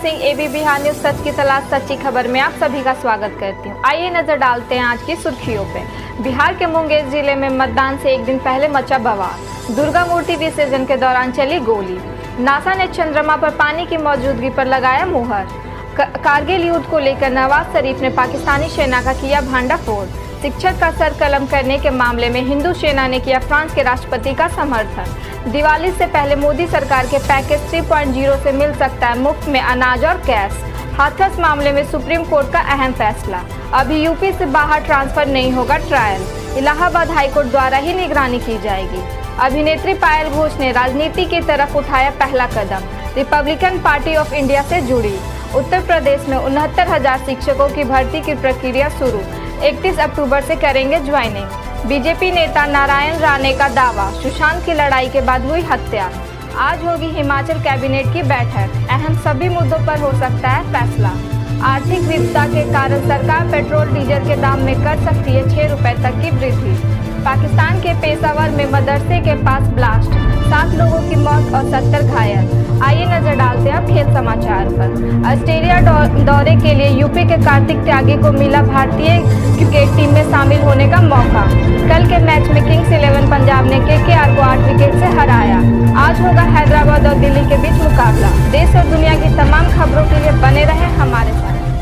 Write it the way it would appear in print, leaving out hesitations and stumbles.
Singh, AB Bihar news सच की तलाश सच्ची खबर में आप सभी का स्वागत करती हूँ। आइए नजर डालते हैं आज की सुर्खियों पे। बिहार के मुंगेर जिले में मतदान से एक दिन पहले मचा बवाल। दुर्गा मूर्ति विसर्जन के दौरान चली गोली। नासा ने चंद्रमा पर पानी की मौजूदगी पर लगाया मुहर। कारगिल युद्ध को लेकर नवाज शरीफ ने पाकिस्तानी सेना का किया भांडाफोड़। शिक्षक का सर कलम करने के मामले में हिंदू सेना ने किया फ्रांस के राष्ट्रपति का समर्थन। दिवाली से पहले मोदी सरकार के पैकेज 3.0 से मिल सकता है मुफ्त में अनाज और कैश। हाथरस मामले में सुप्रीम कोर्ट का अहम फैसला। अभी यूपी से बाहर ट्रांसफर नहीं होगा ट्रायल। इलाहाबाद हाईकोर्ट द्वारा ही निगरानी की जाएगी। अभिनेत्री पायल घोष ने राजनीति की तरफ उठाया पहला कदम। रिपब्लिकन पार्टी ऑफ इंडिया से जुड़ी। उत्तर प्रदेश में 69,000 शिक्षकों की भर्ती की प्रक्रिया शुरू। 31 अक्टूबर से करेंगे ज्वाइनिंग। बीजेपी नेता नारायण राणे का दावा, सुशांत की लड़ाई के बाद हुई हत्या। आज होगी हिमाचल कैबिनेट की बैठक। अहम सभी मुद्दों पर हो सकता है फैसला। आर्थिक विविधता के कारण सरकार पेट्रोल डीजल के दाम में कर सकती है 6 रुपए तक की वृद्धि। पाकिस्तान के पेशावर में मदरसे के पास ब्लास्ट, 7 लोगों की मौत और 70 घायल। आइए नजर डालते हैं अब खेल समाचार पर। ऑस्ट्रेलिया दौरे के लिए यूपी के कार्तिक त्यागी को मिला भारतीय क्रिकेट टीम में शामिल होने का मौका। कल के मैच में किंग्स 11 पंजाब ने केकेआर को 8 विकेट से हराया। आज होगा हैदराबाद और दिल्ली के बीच मुकाबला। देश और दुनिया की तमाम खबरों के लिए बने रहें हमारे साथ।